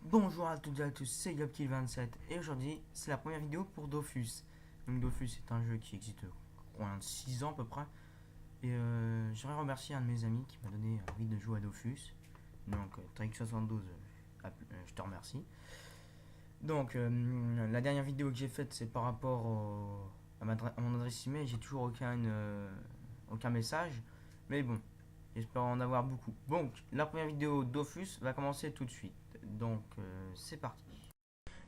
Bonjour à toutes et à tous, c'est Yopkill27 et aujourd'hui c'est la première vidéo pour Dofus. Donc Dofus est un jeu qui existe pendant 6 ans à peu près. Et j'aimerais remercier un de mes amis qui m'a donné envie de jouer à Dofus. Donc Trick72, je te remercie. Donc la dernière vidéo que j'ai faite c'est par rapport à mon adresse email. J'ai toujours aucun message. Mais bon, j'espère en avoir beaucoup. Donc la première vidéo Dofus va commencer tout de suite. Donc c'est parti.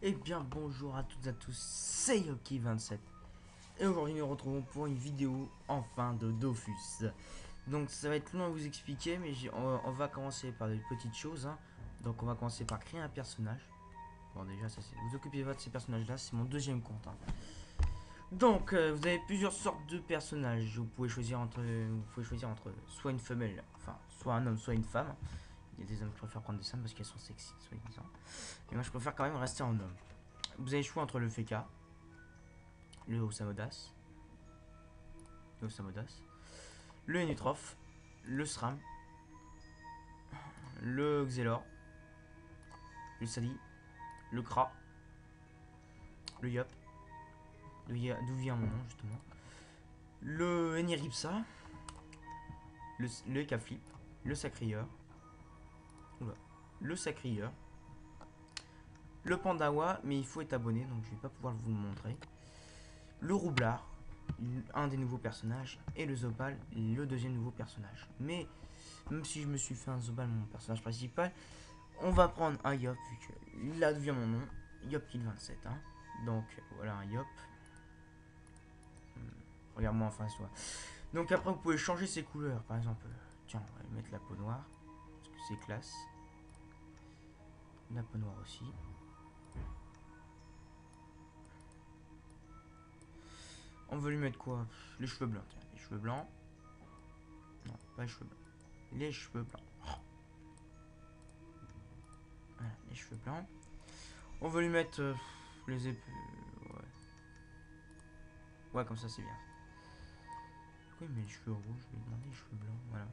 Eh bien bonjour à toutes et à tous, c'est Yoki27 et aujourd'hui nous nous retrouvons pour une vidéo enfin de Dofus. Donc ça va être long à vous expliquer mais on va commencer par des petites choses hein. Donc on va commencer par créer un personnage. Bon déjà ça c'est, vous occupez pas de ces personnages là, c'est mon deuxième compte hein. Donc vous avez plusieurs sortes de personnages, vous pouvez choisir entre soit une femelle, enfin soit un homme soit une femme. Il y a des hommes qui préfèrent prendre des femmes parce qu'elles sont sexy, soi-disant. Mais moi je préfère quand même rester en homme. Vous avez le choix entre le Feka, le Osamodas, le Enutrof, le Sram, le Xelor, le Sadi, le Kra, le Yop, d'où vient mon nom justement, le Eniripsa, le Kaflip, le Sacrieur, le Sacrieur, le Pandawa, mais il faut être abonné donc je vais pas pouvoir vous le montrer, le Roublard, un des nouveaux personnages, et le Zobal, le deuxième nouveau personnage. Mais même si je me suis fait un Zobal, mon personnage principal, on va prendre un Yop, vu que là devient mon nom, Yopkill27. Hein. Donc voilà un Yop. Regarde-moi en face, toi. Donc après, vous pouvez changer ses couleurs. Par exemple, tiens, on va mettre la peau noire, parce que c'est classe. La peau noire aussi. On veut lui mettre quoi? Les cheveux blancs. Tiens, les cheveux blancs. Non, pas les cheveux blancs. Les cheveux blancs. Voilà, les cheveux blancs. On veut lui mettre les épaules. Ouais, comme ça c'est bien. Pourquoi il met les cheveux rouges? Je vais demander les cheveux blancs. Voilà.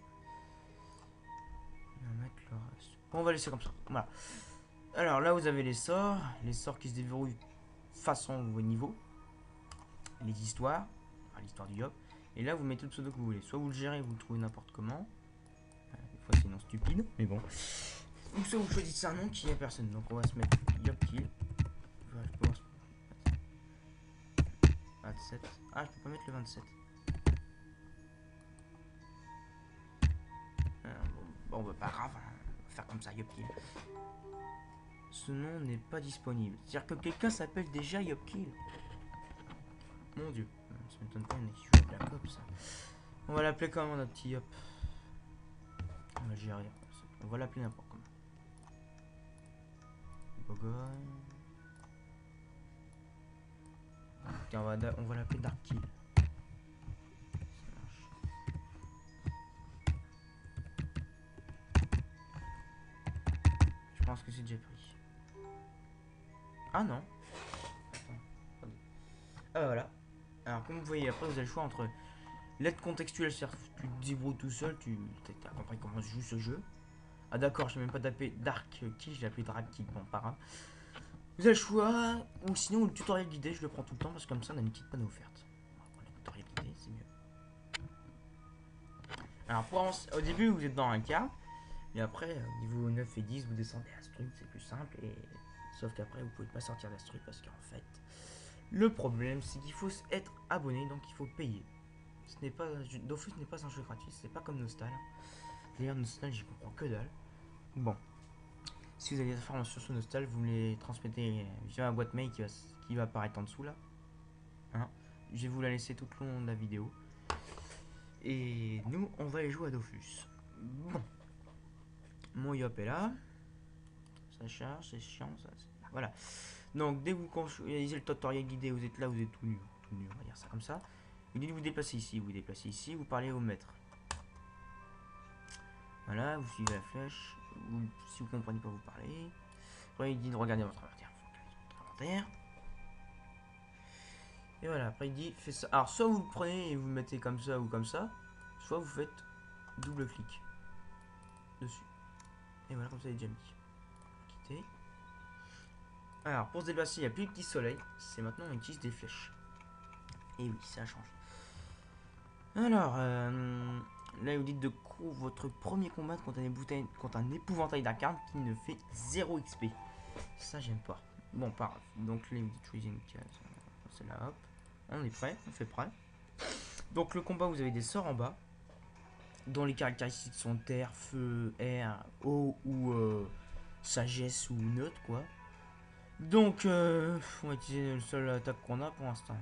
On va mettre le reste. Bon, on va laisser comme ça. Voilà. Alors là, vous avez les sorts qui se déverrouillent façon vos niveaux. Les histoires. Enfin, l'histoire du Yop. Et là, vous mettez le pseudo que vous voulez. Soit vous le gérez, vous le trouvez n'importe comment. Des fois, c'est non stupide, mais bon. Ou soit vous choisissez un nom qui est personne. Donc, on va se mettre Yopkill. 27. Ah, je peux pas mettre le 27. Bon, bah, pas grave. Hein. On va faire comme ça, Yopkill. Ce nom n'est pas disponible. C'est-à-dire que quelqu'un s'appelle déjà Yopkill. Mon dieu. Ça m'étonne pas, il y en a qui jouent à Black Ops. On va l'appeler comment notre petit Yop? On va gérer. On va l'appeler n'importe comment. Bogoy. Tiens, on va l'appeler Darkkill. Je pense que c'est déjà pris. Ah non. Attends. Ah bah voilà. Alors comme vous voyez, après vous avez le choix entre l'aide contextuelle, c'est-à-dire que tu te débrouilles tout seul, tu as compris comment se joue ce jeu. Ah d'accord, je n'ai même pas tapé Darkkill, j'ai appelé Dragkill, bon pas grave. Vous avez le choix, ou sinon le tutoriel guidé, je le prends tout le temps parce que comme ça on a une petite panne offerte. On va prendre le tutoriel guidé, c'est mieux. Alors pour avancer, au début vous êtes dans un cas, et après au niveau 9 et 10 vous descendez à ce truc, c'est plus simple, et sauf qu'après vous pouvez pas sortir de ce truc parce qu'en fait, le problème c'est qu'il faut être abonné, donc il faut payer. Ce n'est pas, Dofus n'est pas un jeu gratuit, c'est pas comme Nostal. D'ailleurs Nostal j'y comprends que dalle. Bon, si vous avez des informations sur Nostal, vous me les transmettez via ma boîte mail qui va apparaître en dessous là. Hein, je vais vous la laisser tout le long de la vidéo. Et nous, on va aller jouer à Dofus. Bon. Mon Yop est là. Ça charge, c'est chiant. Ça, voilà. Donc, dès que vous construisez le tutoriel guidé, vous êtes là, vous êtes tout nu. Tout nu, on va dire ça comme ça. Vous dites vous déplacez ici, vous parlez au maître. Voilà, vous suivez la flèche. Si vous comprenez pas, vous parlez. Après, il dit de regarder votre inventaire. Et voilà, après il dit fais ça. Alors soit vous le prenez et vous le mettez comme ça ou comme ça. soit vous faites double clic dessus. Et voilà, comme ça, il est déjà mis. Quitter. Alors, pour se déplacer, il n'y a plus de petit soleil. C'est maintenant, on utilise des flèches. Et oui, ça change. Alors, là, il vous dit de couvrir votre premier combat contre un épouvantail d'arcane qui ne fait 0 XP. Ça, j'aime pas. Bon, pas grave. Donc là, il vous dit de choisir une case. C'est là, hop. On est prêt, on fait prêt. Donc, le combat, vous avez des sorts en bas, dont les caractéristiques sont terre, feu, air, eau ou sagesse ou neutre, quoi. Donc, on va utiliser le seul attaque qu'on a pour l'instant.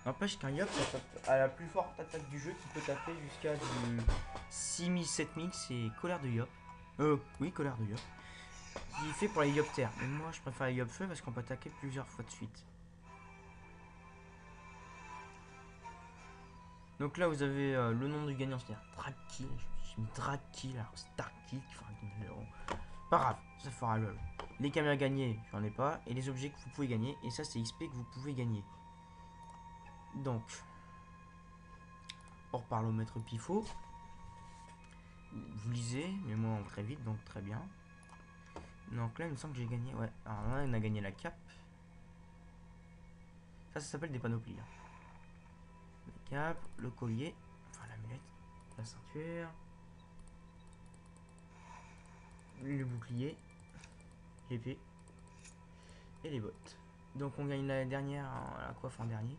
N'empêche qu'un Yop, ça tape à la plus forte attaque du jeu qui peut taper jusqu'à du 6000-7000, c'est colère de Yop. Oui, colère de Yop. Il fait pour les Yop terre. Mais moi, je préfère les Yop feu parce qu'on peut attaquer plusieurs fois de suite. Donc là, vous avez le nom du gagnant, c'est-à-dire Drag Kill. J'ai mis Drag Kill, alors c'est Dark Kill qui fera 10 000 €. Pas grave, ça fera lol. Les caméras gagnées, j'en ai pas. Et les objets que vous pouvez gagner. Et ça, c'est XP que vous pouvez gagner. Donc, on reparle au maître Pifo. Vous lisez, mais moi très vite, donc très bien. Donc là, il me semble que j'ai gagné. Ouais, alors là, on a gagné la cape. Ça s'appelle des panoplies. Là. La cape, le collier, enfin l'amulette, la ceinture, le bouclier, l'épée et les bottes. Donc on gagne la dernière, la coiffe en dernier.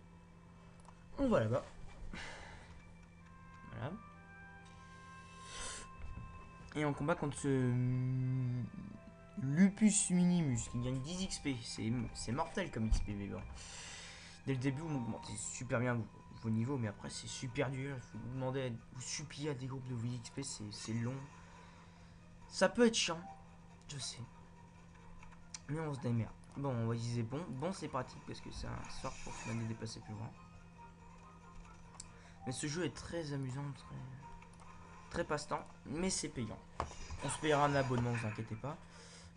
On va là-bas. Voilà. Et on combat contre ce Lupus Minimus qui gagne 10 XP. C'est mortel comme XP, mais bon. Dès le début, vous augmentez super bien vos niveaux, mais après, c'est super dur. Il faut vous demander, vous supplier à des groupes de vos XP, c'est long. Ça peut être chiant, je sais. Mais on se démerde. Bon, on va utiliser bon. Bon, c'est pratique parce que c'est un sort pour se déplacer plus loin. Mais ce jeu est très amusant, très passe-temps, mais c'est payant. On se payera un abonnement, vous inquiétez pas,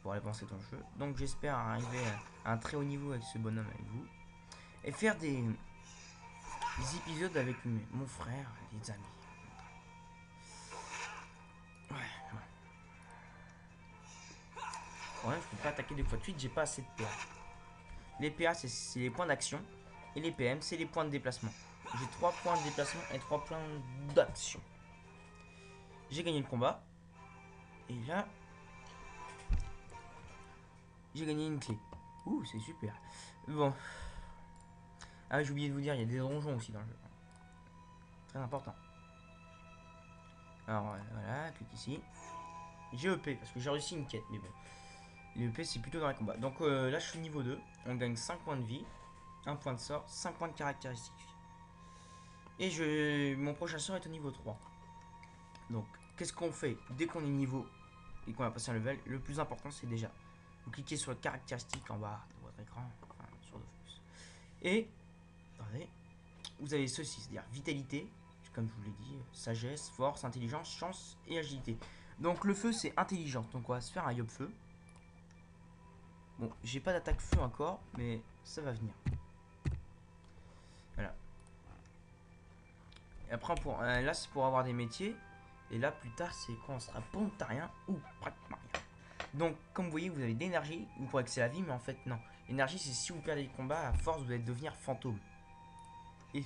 pour aller penser dans le jeu. Donc j'espère arriver à un très haut niveau avec ce bonhomme, avec vous. Et faire des épisodes avec mon frère, les amis. Ouais. Ouais, je peux pas attaquer deux fois de suite, j'ai pas assez de PA. Les PA, c'est les points d'action. Et les PM, c'est les points de déplacement. J'ai 3 points de déplacement et 3 points d'action. J'ai gagné le combat. Et là, j'ai gagné une clé. Ouh, c'est super. Bon. Ah, j'ai oublié de vous dire, il y a des donjons aussi dans le jeu. Très important. Alors, voilà, clique ici. J'ai EP, parce que j'ai réussi une quête, mais bon. Les EP, c'est plutôt dans les combats. Donc là, je suis niveau 2. On gagne 5 points de vie, 1 point de sort, 5 points de caractéristiques. Et mon prochain sort est au niveau 3. Donc, qu'est-ce qu'on fait dès qu'on est niveau et qu'on a passé un level? Le plus important, c'est déjà, vous cliquez sur le caractéristique en bas de votre écran, enfin, sur Dofus. Et, attendez, vous avez ceci, c'est-à-dire vitalité, comme je vous l'ai dit, sagesse, force, intelligence, chance et agilité. Donc, le feu, c'est intelligence. Donc, on va se faire un Yop feu. Bon, j'ai pas d'attaque feu encore, mais ça va venir. Voilà. Et après, là, c'est pour avoir des métiers. Et là, plus tard, c'est quand on sera pontarien ou pragmarien. Donc, comme vous voyez, vous avez de l'énergie. Vous pourrez que c'est la vie, mais en fait, non. L'énergie, c'est si vous perdez les combats, à force, vous allez devenir fantôme. Et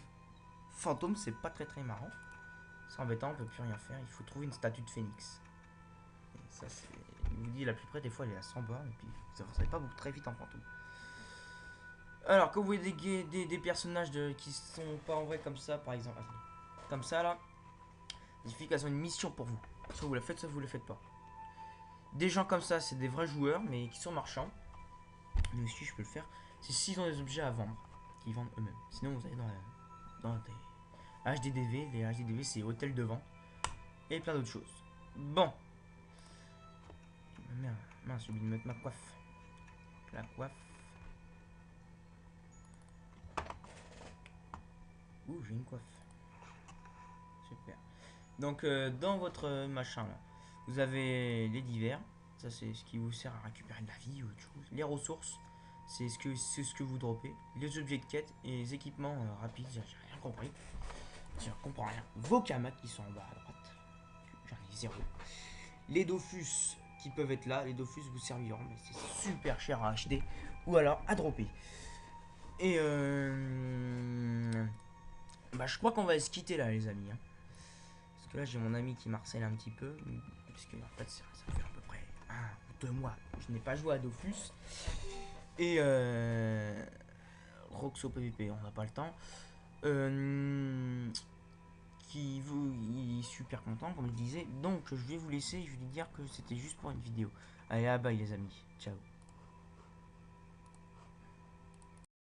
fantôme, c'est pas très marrant. C'est embêtant, on peut plus rien faire. Il faut trouver une statue de phénix. Et ça, c'est. Il vous dit la plus près, des fois, elle est à 100 bornes. Et puis, vous ne savez pas beaucoup très vite en fantôme. Alors, quand vous voyez des personnages qui sont pas en vrai comme ça, par exemple. Comme ça, là. Il suffit qu'elles ont une mission pour vous. Soit vous la faites, soit vous la faites pas. Des gens comme ça, c'est des vrais joueurs, mais qui sont marchands. Mais aussi, je peux le faire. C'est s'ils ont des objets à vendre, qu'ils vendent eux-mêmes. Sinon, vous allez dans des HDDV. Les HDDV, c'est hôtel de vente. Et plein d'autres choses. Bon. Merde, mince, j'ai oublié de mettre ma coiffe. La coiffe. Ouh, j'ai une coiffe. Super. Donc, dans votre machin là, vous avez les divers. Ça, c'est ce qui vous sert à récupérer de la vie ou autre chose. Les ressources, c'est ce que vous dropez. Les objets de quête et les équipements rapides. J'ai rien compris. je comprends rien. Vos Kamak qui sont en bas à droite. J'en ai 0. Les Dofus qui peuvent être là. Les Dofus vous serviront, mais c'est super cher à acheter. Ou alors à dropper. Et bah, je crois qu'on va se quitter là, les amis. Hein. Parce que là, j'ai mon ami qui marcelle un petit peu. Parce que en fait, ça fait à peu près 1 ou 2 mois que je n'ai pas joué à Dofus. Et Roxo PVP, on n'a pas le temps. Il est super content, comme je disais. Donc, je vais vous laisser. Je vais lui dire que c'était juste pour une vidéo. Allez, à bye, les amis. Ciao.